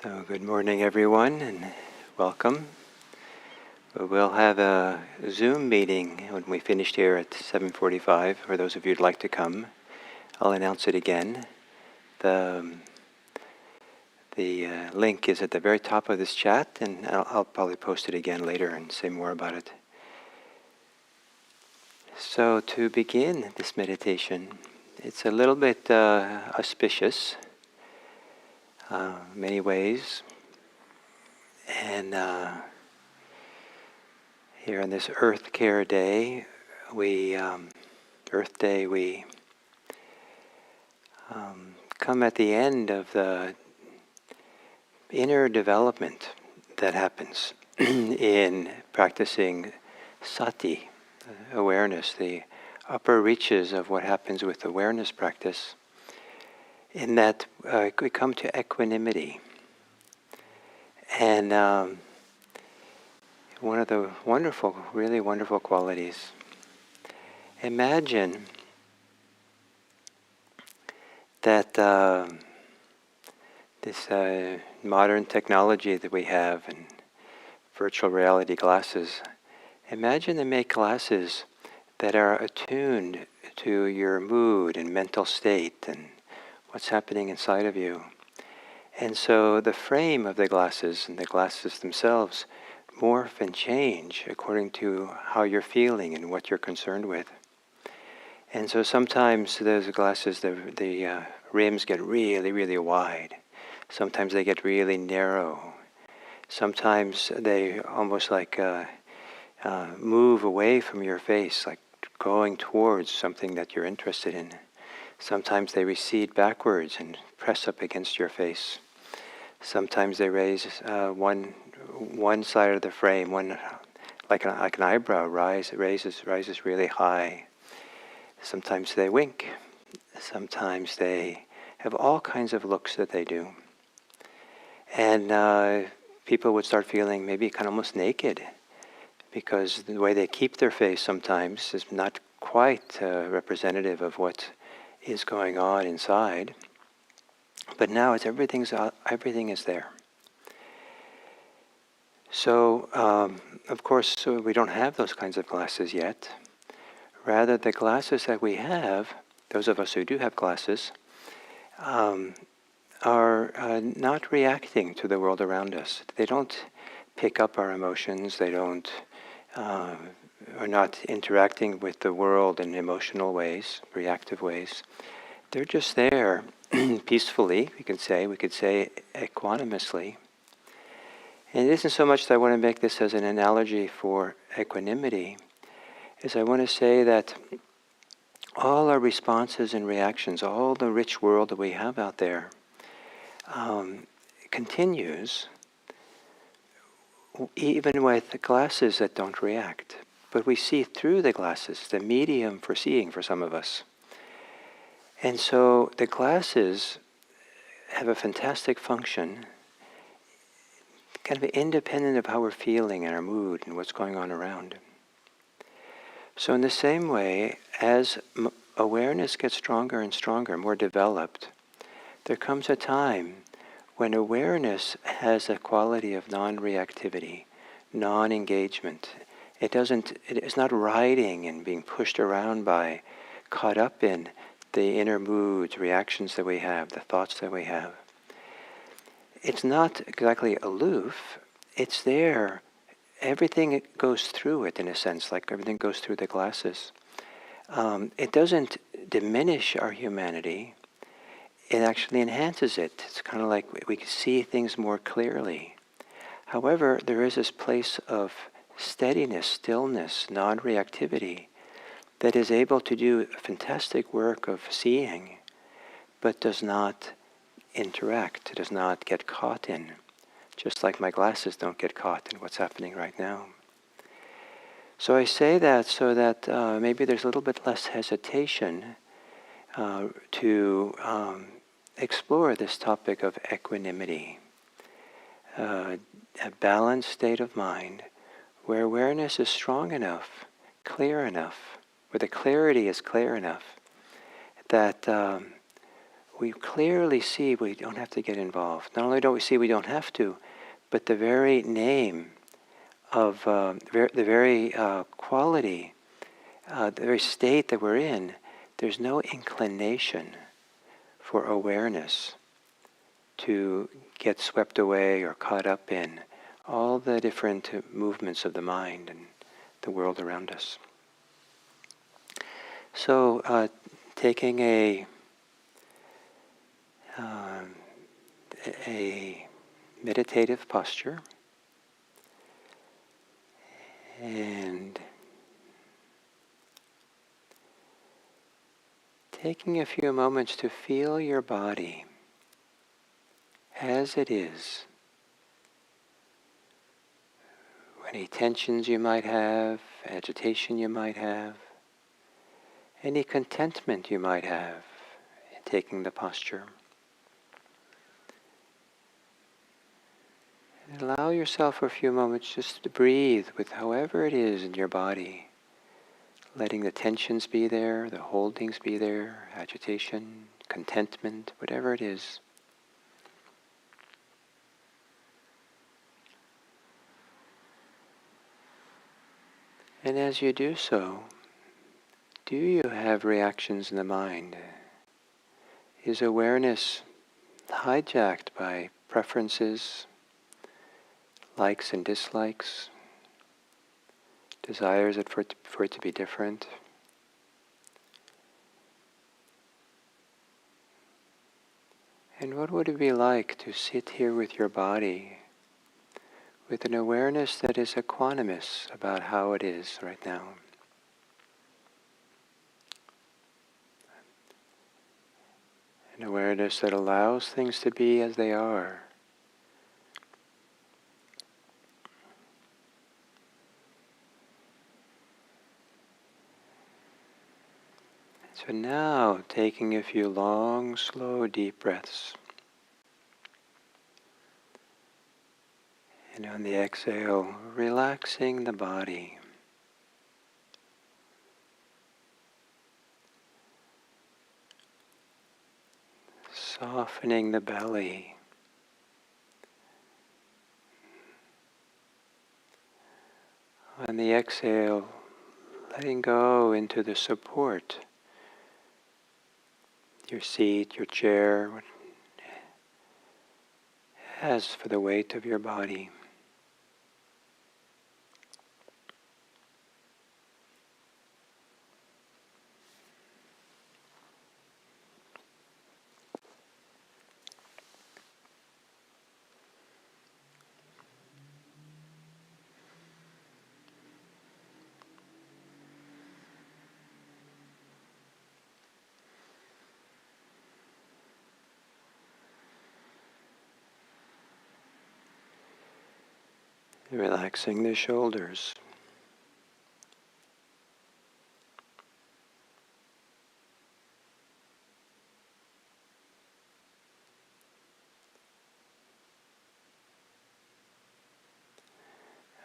So good morning everyone and welcome. We'll have a Zoom meeting when we finished here at 7:45 for those of you who'd like to come. I'll announce it again. The link is at the very top of this chat, and I'll probably post it again later and say more about it. So to begin this meditation, it's a little bit auspicious many ways. And here on this Earth Care Day, Earth Day, we come at the end of the inner development that happens in practicing sati, awareness, the upper reaches of what happens with awareness practice, in that we come to equanimity. And one of the wonderful, really wonderful qualities. Imagine that this modern technology that we have and virtual reality glasses, imagine they make glasses that are attuned to your mood and mental state and what's happening inside of you. And so the frame of the glasses and the glasses themselves morph and change according to how you're feeling and what you're concerned with. And so sometimes those glasses, the rims get really, really wide. Sometimes they get really narrow. Sometimes they almost like move away from your face, like going towards something that you're interested in. Sometimes they recede backwards and press up against your face. Sometimes they raise one side of the frame, one like an eyebrow rises really high. Sometimes they wink. Sometimes they have all kinds of looks that they do. And people would start feeling maybe kind of almost naked, because the way they keep their face sometimes is not quite representative of what is going on inside. But now everything is there. So, of course, we don't have those kinds of glasses yet. Rather, the glasses that we have, those of us who do have glasses, are not reacting to the world around us. They don't pick up our emotions. They don't are not interacting with the world in emotional ways, reactive ways. They're just there peacefully, we could say equanimously. And it isn't so much that I want to make this as an analogy for equanimity, as I want to say that all our responses and reactions, all the rich world that we have out there, continues even with the glasses that don't react. But we see through the glasses, the medium for seeing for some of us. And so the glasses have a fantastic function, kind of independent of how we're feeling and our mood and what's going on around. So in the same way, as awareness gets stronger and stronger, more developed, there comes a time when awareness has a quality of non-reactivity, non-engagement. It is not riding and being pushed around by, caught up in the inner moods, reactions that we have, the thoughts that we have. It's not exactly aloof, it's there. Everything goes through it in a sense, like everything goes through the glasses. It doesn't diminish our humanity, it actually enhances it. It's kind of like we can see things more clearly. However, there is this place of steadiness, stillness, non-reactivity, that is able to do fantastic work of seeing, but does not interact, does not get caught in, just like my glasses don't get caught in what's happening right now. So I say that so that maybe there's a little bit less hesitation to explore this topic of equanimity, a balanced state of mind where awareness is strong enough, clear enough, where the clarity is clear enough that we clearly see we don't have to get involved. Not only don't we see we don't have to, but the very name of the very quality, the very state that we're in, there's no inclination for awareness to get swept away or caught up in all the different movements of the mind and the world around us. So taking a meditative posture and taking a few moments to feel your body as it is. Any tensions you might have, agitation you might have, any contentment you might have in taking the posture. And allow yourself for a few moments just to breathe with however it is in your body, letting the tensions be there, the holdings be there, agitation, contentment, whatever it is. And as you do so, do you have reactions in the mind? Is awareness hijacked by preferences, likes and dislikes, desires for it to be different? And what would it be like to sit here with your body with an awareness that is equanimous about how it is right now? An awareness that allows things to be as they are. So now, taking a few long, slow, deep breaths. And on the exhale, relaxing the body. Softening the belly. On the exhale, letting go into the support. Your seat, your chair, what it has for the weight of your body. Relaxing the shoulders.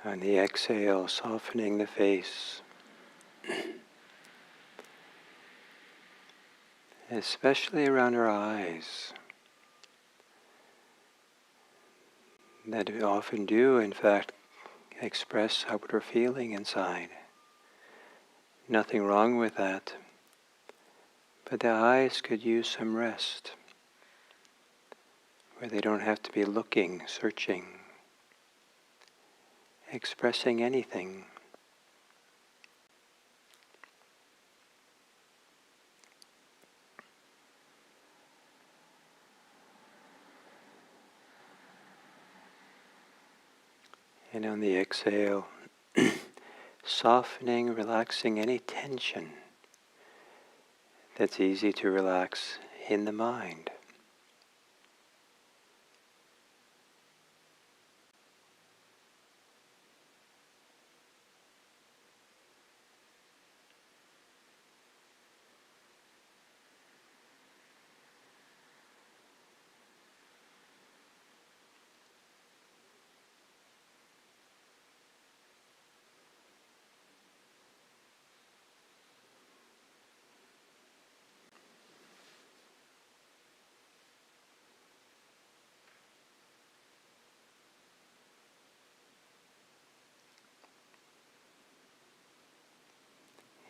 On the exhale, softening the face. Especially around our eyes. That we often do, in fact, express how we're feeling inside. Nothing wrong with that. But the eyes could use some rest, where they don't have to be looking, searching, expressing anything. And on the exhale, softening, relaxing any tension that's easy to relax in the mind.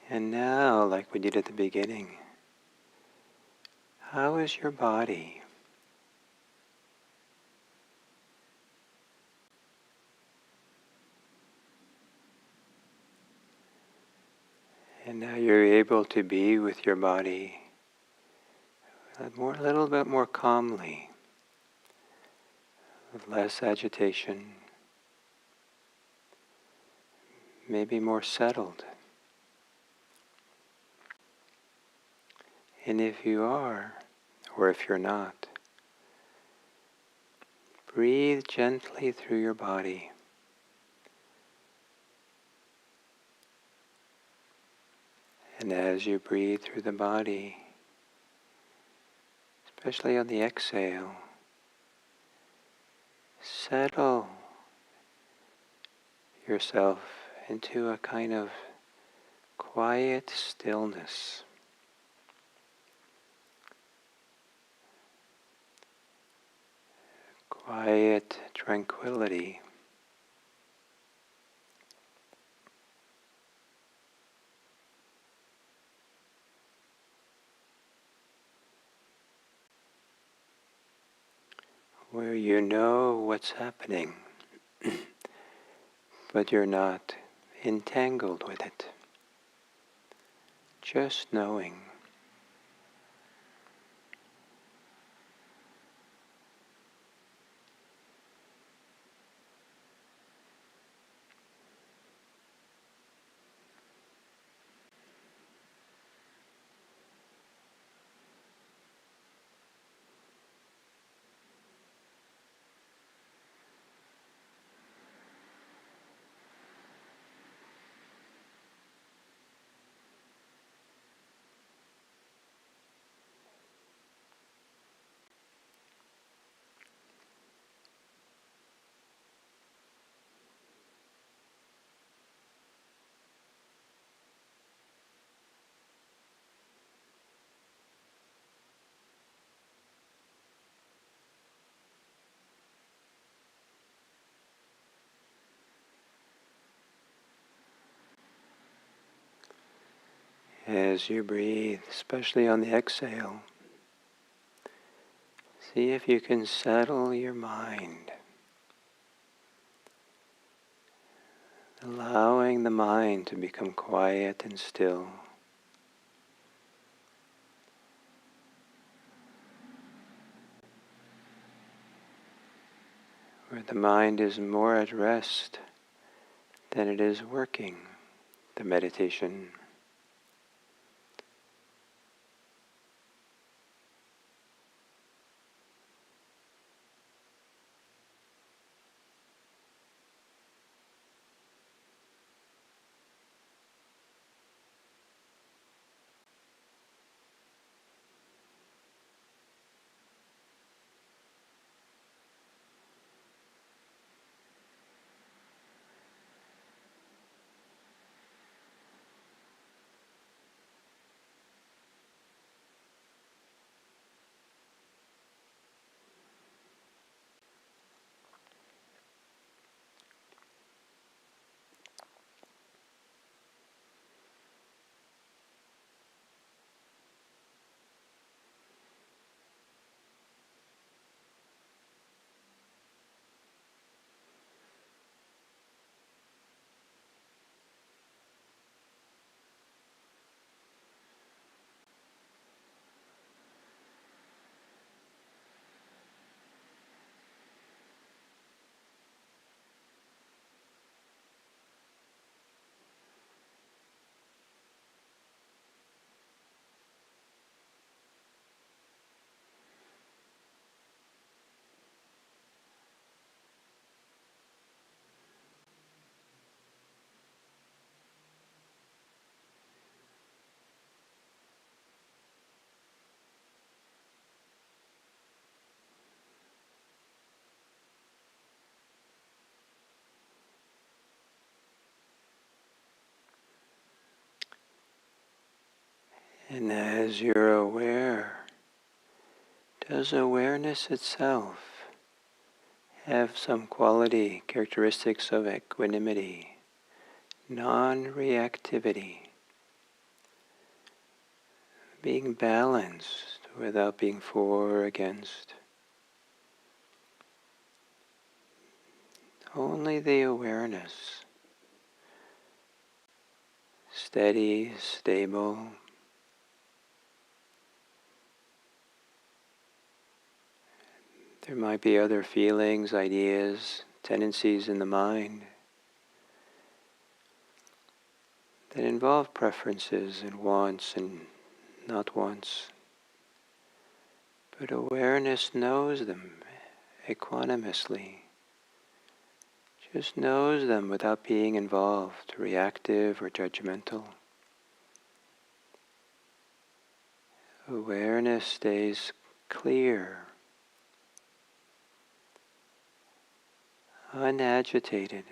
And now, like we did at the beginning, how is your body? And now you're able to be with your body a little bit more calmly, with less agitation, maybe more settled. And if you are, or if you're not, breathe gently through your body. And as you breathe through the body, especially on the exhale, settle yourself into a kind of quiet stillness. Quiet tranquility. Where you know what's happening, but you're not entangled with it. Just knowing. As you breathe, especially on the exhale, see if you can settle your mind, allowing the mind to become quiet and still. Where the mind is more at rest than it is working the meditation. And as you're aware, does awareness itself have some quality, characteristics of equanimity, non-reactivity? being balanced without being for or against. Only the awareness, steady, stable. There might be other feelings, ideas, tendencies in the mind that involve preferences and wants and not wants. But awareness knows them equanimously, just knows them without being involved, reactive or judgmental. Awareness stays clear, unagitated.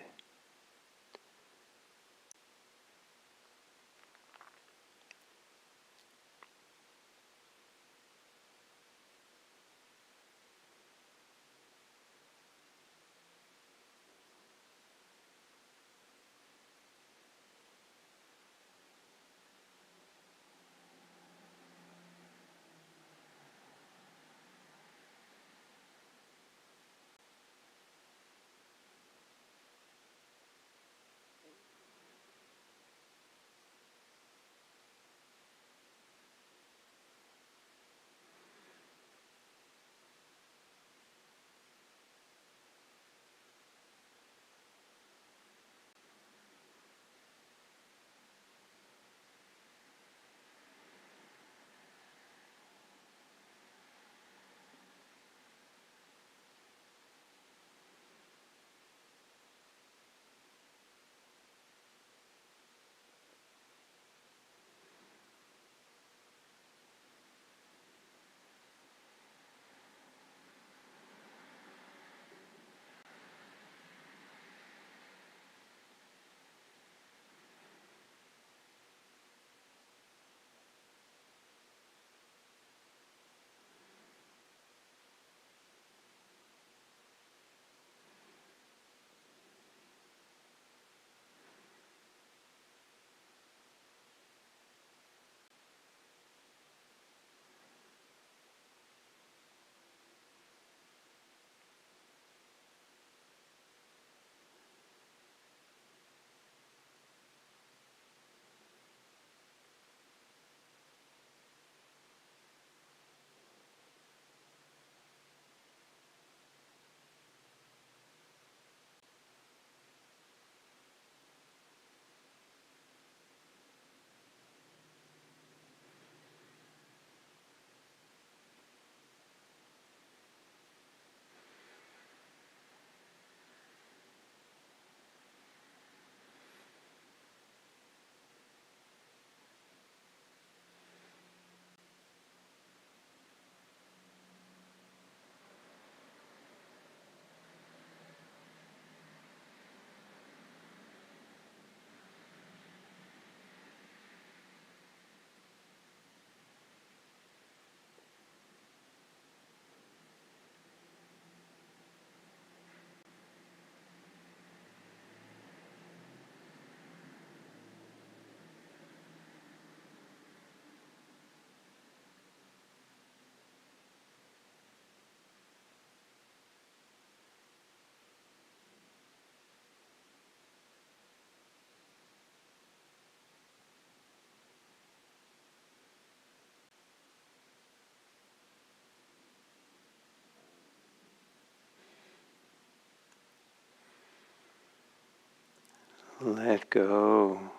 Let go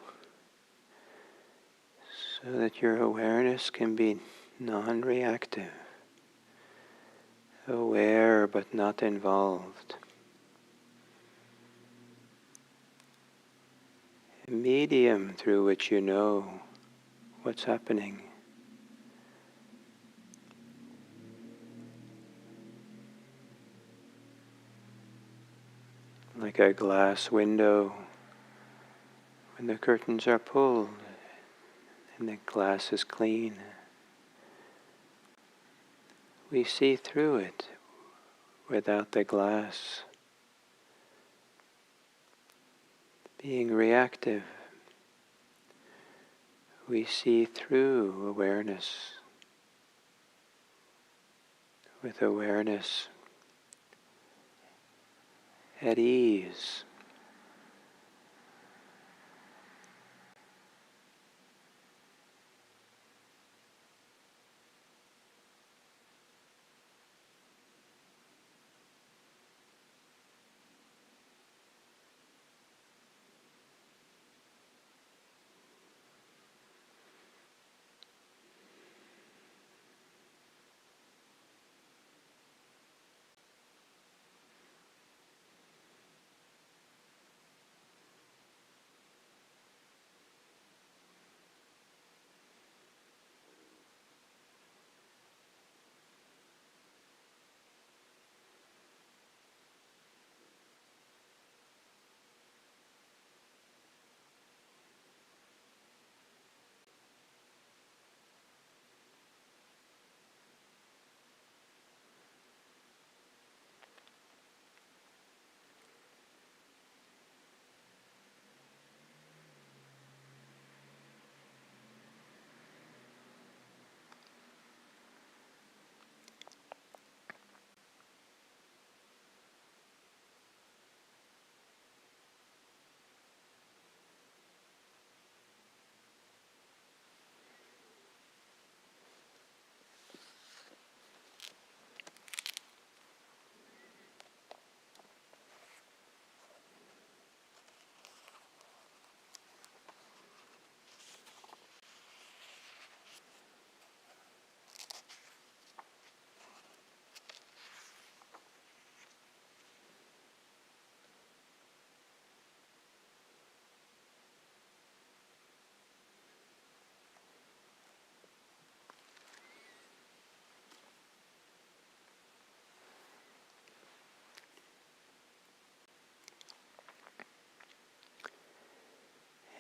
so that your awareness can be non-reactive, aware but not involved. A medium through which you know what's happening. Like a glass window, when the curtains are pulled and the glass is clean, we see through it without the glass being reactive We see through awareness, with awareness at ease.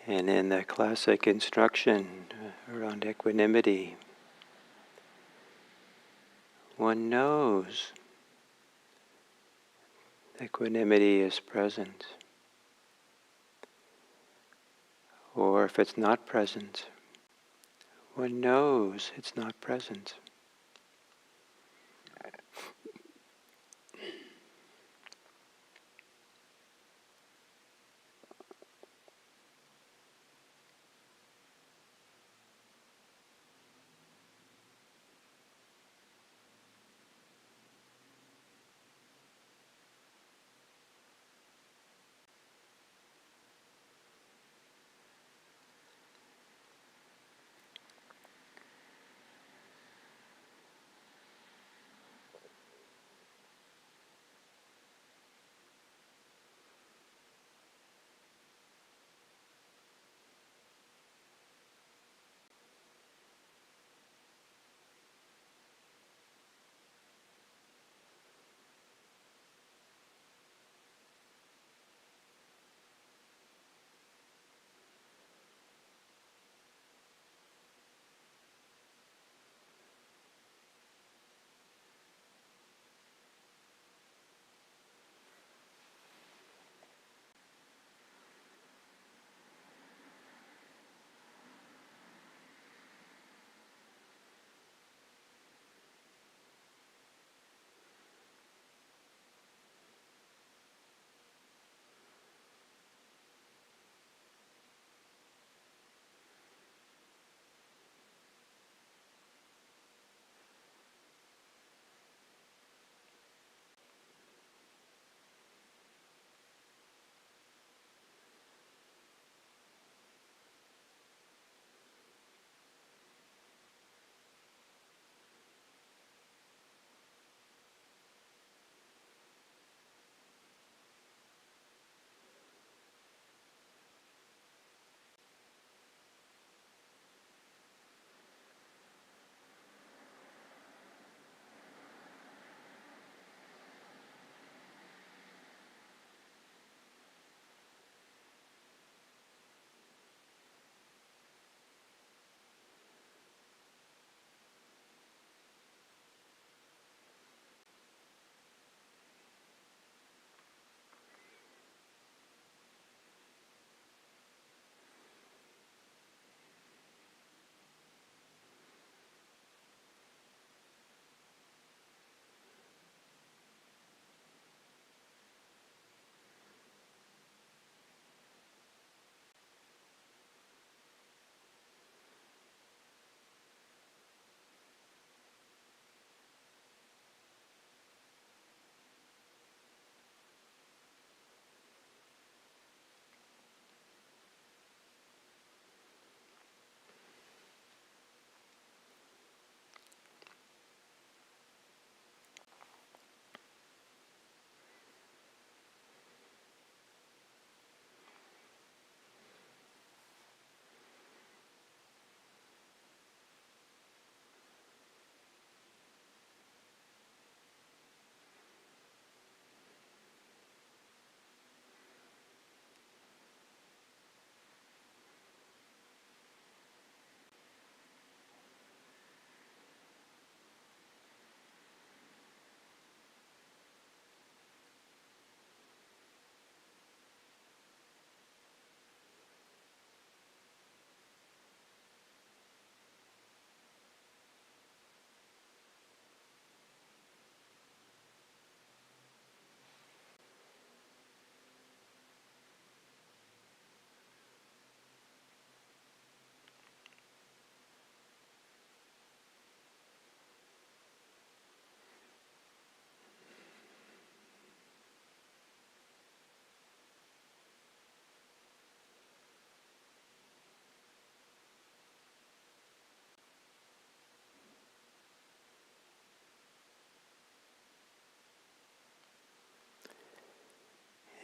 And in the classic instruction around equanimity, one knows equanimity is present. Or if it's not present, one knows it's not present.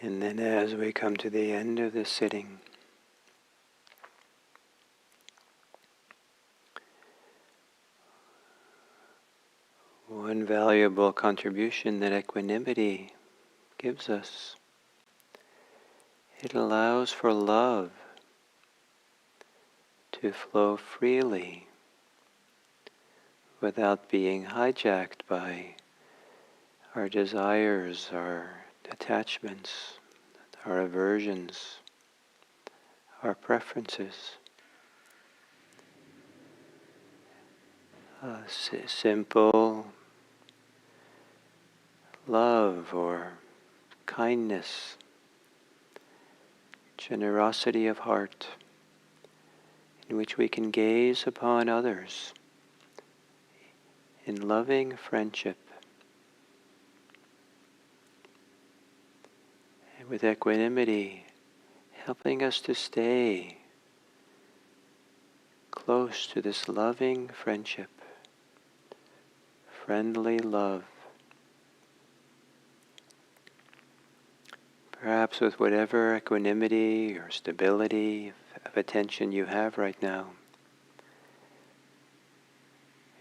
And then as we come to the end of this sitting, one valuable contribution that equanimity gives us, it allows for love to flow freely without being hijacked by our desires, our attachments, our aversions, our preferences. Simple love or kindness, generosity of heart, in which we can gaze upon others in loving friendship. And with equanimity, helping us to stay close to this loving friendship, friendly love. Perhaps with whatever equanimity or stability of attention you have right now,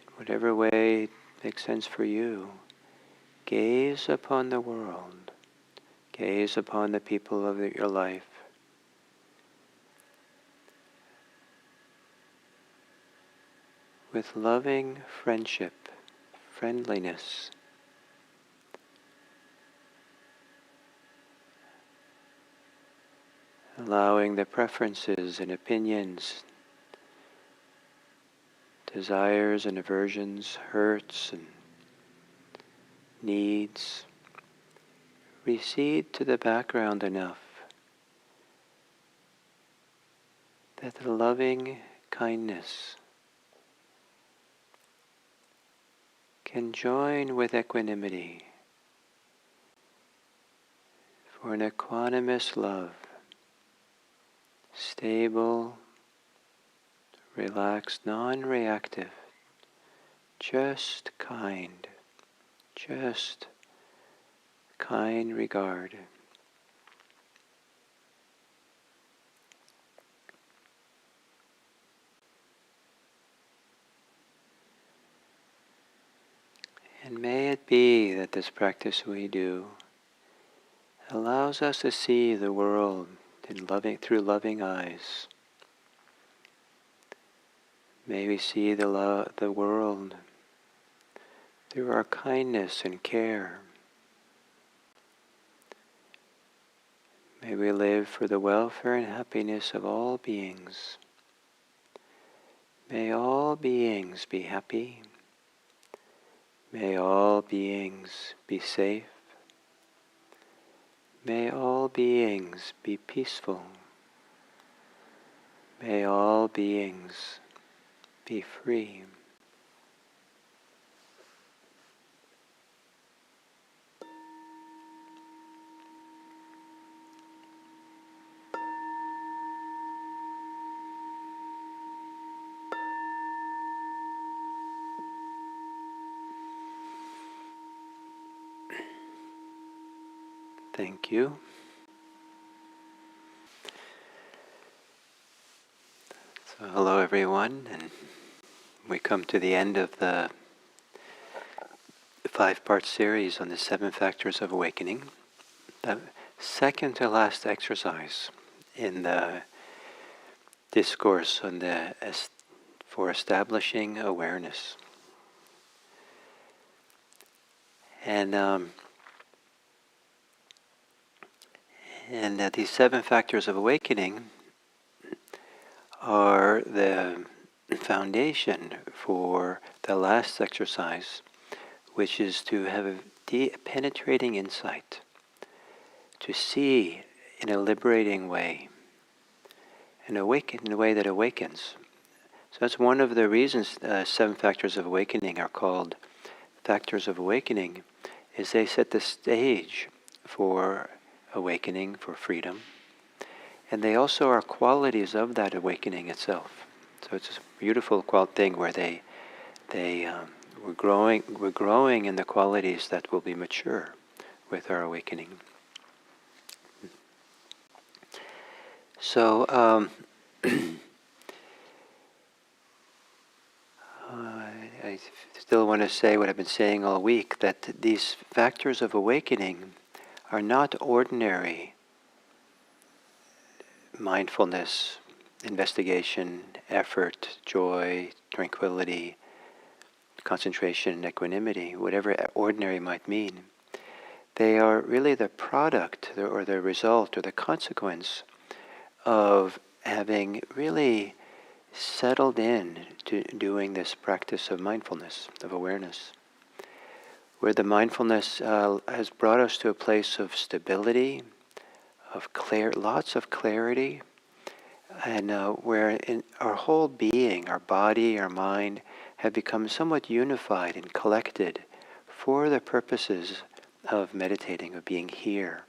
in whatever way makes sense for you, gaze upon the world, gaze upon the people of your life. With loving friendship, friendliness. Allowing the preferences and opinions, desires and aversions, hurts and needs recede to the background enough that the loving kindness can join with equanimity for an equanimous love, stable, relaxed, non-reactive, just kind regard. And may it be that this practice we do allows us to see the world through loving eyes. May we see the world through our kindness and care. May we live for the welfare and happiness of all beings. May all beings be happy. May all beings be safe. May all beings be peaceful. May all beings be free. Thank you. So hello everyone, and we come to the end of the 5-part series on the 7 factors of awakening. The second to last exercise in the discourse on for establishing awareness. And these 7 factors of awakening are the foundation for the last exercise, which is to have a penetrating insight, to see in a liberating way, and awaken in a way that awakens. So that's one of the reasons 7 factors of awakening are called factors of awakening, is they set the stage for awakening, for freedom. And they also are qualities of that awakening itself. So it's a beautiful thing where we're growing in the qualities that will be mature with our awakening. So I still want to say what I've been saying all week, that these factors of awakening are not ordinary mindfulness, investigation, effort, joy, tranquility, concentration, equanimity, whatever ordinary might mean. They are really the product or the result or the consequence of having really settled in to doing this practice of mindfulness, of awareness, where the mindfulness has brought us to a place of stability, of lots of clarity, and where in our whole being, our body, our mind, have become somewhat unified and collected for the purposes of meditating, of being here.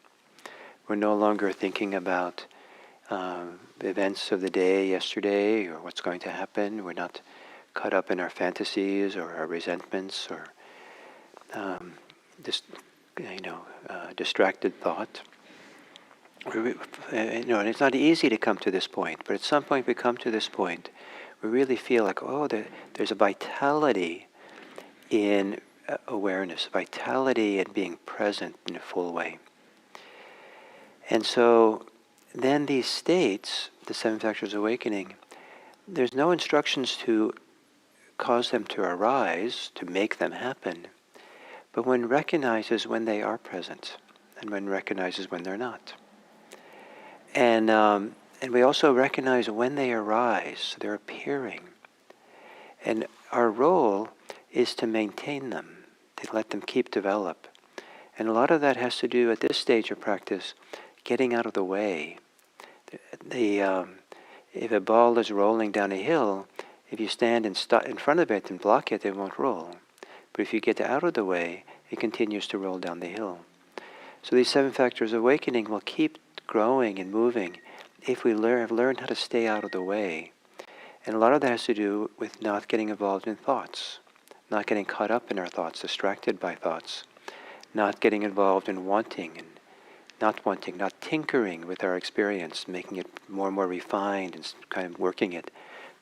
We're no longer thinking about the events of the day yesterday or what's going to happen. We're not caught up in our fantasies or our resentments or distracted thought. And it's not easy to come to this point, but at some point we come to this point, we really feel like, there's a vitality in awareness, vitality in being present in a full way. And so then these states, the seven factors of awakening, there's no instructions to cause them to arise, to make them happen, but one recognizes when they are present, and one recognizes when they're not. And we also recognize when they arise, they're appearing. And our role is to maintain them, to let them keep develop. And a lot of that has to do, at this stage of practice, getting out of the way. If a ball is rolling down a hill, if you stand in front of it and block it, it won't roll. But if you get out of the way, it continues to roll down the hill. So these seven factors of awakening will keep growing and moving if we have learned how to stay out of the way. And a lot of that has to do with not getting involved in thoughts, not getting caught up in our thoughts, distracted by thoughts, not getting involved in wanting and not tinkering with our experience, making it more and more refined and kind of working it,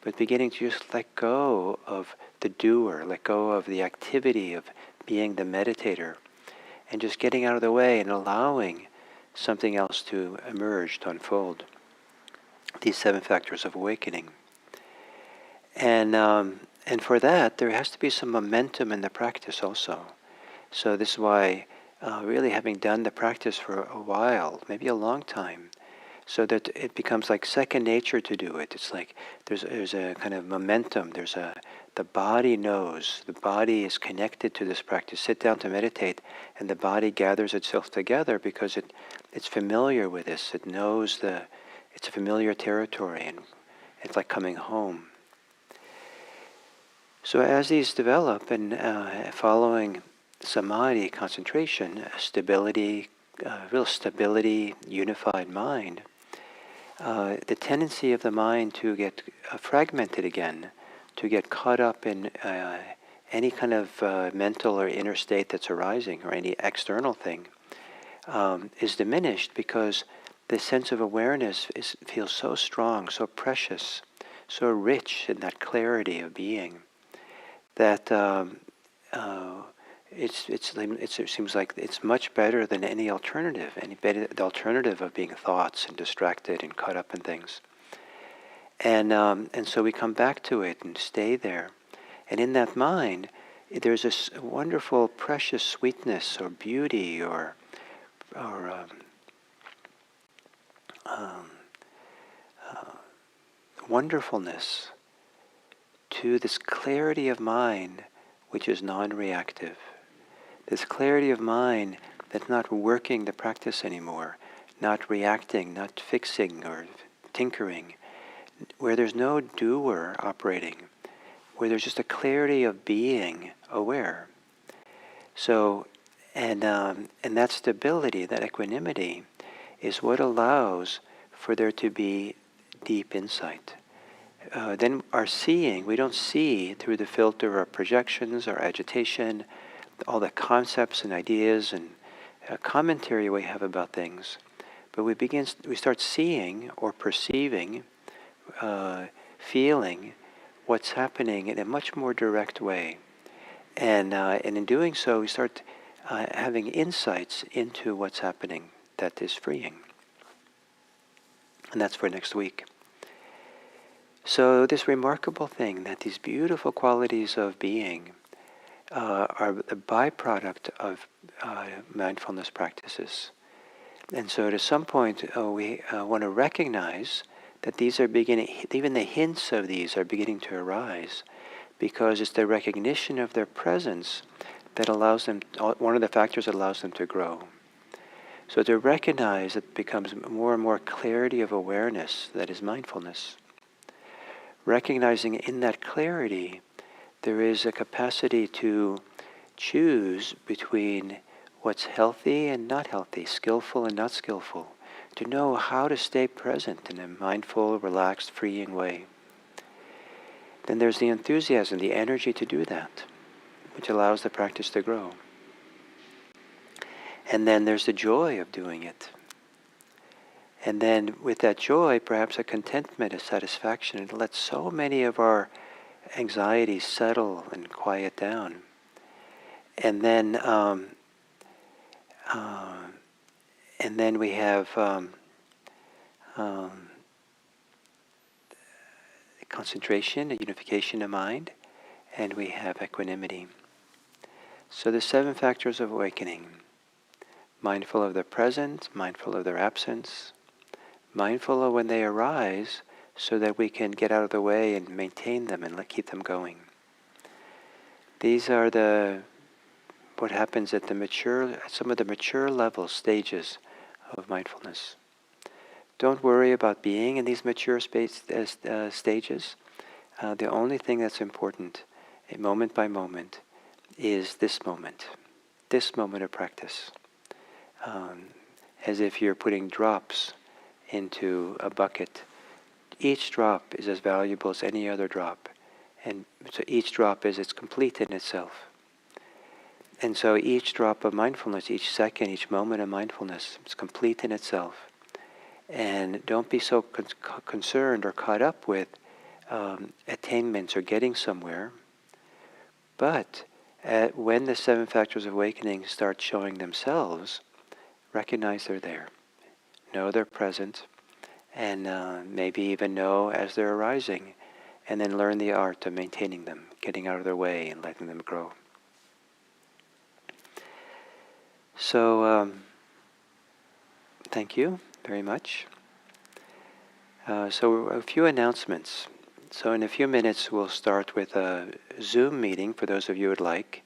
but beginning to just let go of the doer, let go of the activity of being the meditator, and just getting out of the way and allowing something else to emerge, to unfold. These seven factors of awakening. And for that, there has to be some momentum in the practice also. So this is why really having done the practice for a while, maybe a long time, so that it becomes like second nature to do it. It's like there's a kind of momentum. The body knows, the body is connected to this practice. Sit down to meditate, and the body gathers itself together because it's familiar with this. It knows it's a familiar territory, and it's like coming home. So as these develop, and following samadhi, concentration, stability, real stability, unified mind, the tendency of the mind to get fragmented again, to get caught up in any kind of mental or inner state that's arising, or any external thing, is diminished because the sense of awareness feels so strong, so precious, so rich in that clarity of being, that it seems like it's much better than any alternative, the alternative of being thoughts and distracted and caught up in things. And so we come back to it and stay there. And in that mind, there's this wonderful, precious sweetness or beauty or wonderfulness to this clarity of mind which is non-reactive. This clarity of mind that's not working the practice anymore, not reacting, not fixing or tinkering, where there's no doer operating, where there's just a clarity of being aware. So, and that stability, that equanimity, is what allows for there to be deep insight. Then our seeing, we don't see through the filter of projections or agitation, all the concepts and ideas and commentary we have about things, but we start seeing or perceiving, feeling what's happening in a much more direct way. And in doing so, we start having insights into what's happening that is freeing. And that's for next week. So this remarkable thing that these beautiful qualities of being are the byproduct of mindfulness practices. And so at some point we want to recognize that these are beginning, even the hints of these are beginning to arise, because it's the recognition of their presence that allows them, one of the factors that allows them to grow. So to recognize it becomes more and more clarity of awareness that is mindfulness. Recognizing in that clarity, there is a capacity to choose between what's healthy and not healthy, skillful and not skillful, to know how to stay present in a mindful, relaxed, freeing way. Then there's the enthusiasm, the energy to do that, which allows the practice to grow. And then there's the joy of doing it. And then with that joy, perhaps a contentment, a satisfaction. It lets so many of our anxieties settle and quiet down. And then we have concentration, a unification of mind, and we have equanimity. So the 7 factors of awakening: mindful of their present, mindful of their absence, mindful of when they arise so that we can get out of the way and maintain them and keep them going. These are what happens at some of the mature level stages of mindfulness. Don't worry about being in these mature stages. The only thing that's important, moment by moment, is this moment of practice. As if you're putting drops into a bucket. Each drop is as valuable as any other drop. And so each drop it's complete in itself. And so each drop of mindfulness, each second, each moment of mindfulness is complete in itself. And don't be so concerned or caught up with attainments or getting somewhere. But when the 7 factors of awakening start showing themselves, recognize they're there. Know they're present, and maybe even know as they're arising, and then learn the art of maintaining them, getting out of their way and letting them grow. So, thank you very much. So a few announcements. So in a few minutes we'll start with a Zoom meeting for those of you who would like.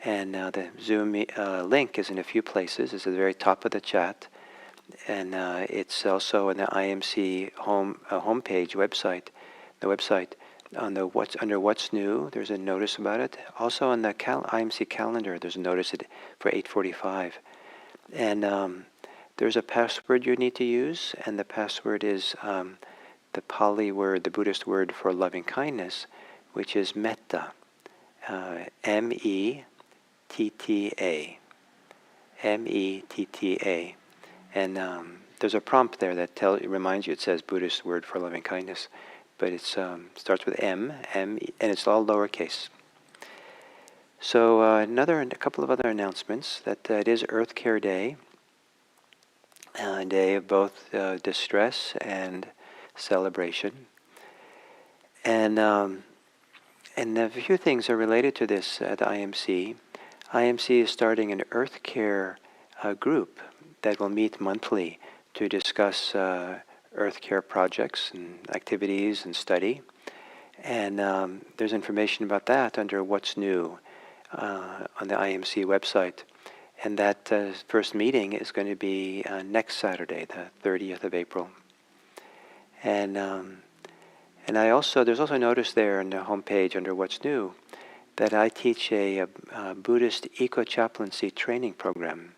And the Zoom link is in a few places. It's at the very top of the chat. And it's also on the IMC homepage website. The website under What's New, there's a notice about it. Also on the IMC calendar, there's a notice for 8:45. And there's a password you need to use, and the password is the Pali word, the Buddhist word for loving kindness, which is metta, M-E-T-T-A, M-E-T-T-A. And there's a prompt there that reminds you, it says Buddhist word for loving kindness, but it starts with M, and it's all lowercase. So a couple of other announcements, that it is Earth Care Day, a day of both distress and celebration. And a few things are related to this at IMC. IMC is starting an Earth Care group that will meet monthly to discuss Earth Care projects and activities and study. And there's information about that under What's New on the IMC website. And that first meeting is going to be next Saturday, the 30th of April. And there's also a notice there on the homepage under What's New that I teach a Buddhist eco-chaplaincy training program,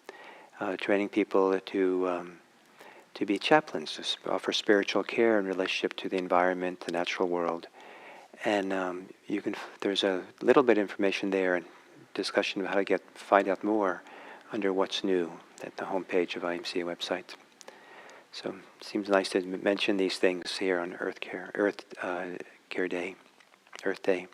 training people to be chaplains, to offer spiritual care in relationship to the environment, the natural world. And there's a little bit of information there and discussion of how to find out more under What's New at the homepage of IMC website. So it seems nice to mention these things here on Earth Care Day, Earth Day.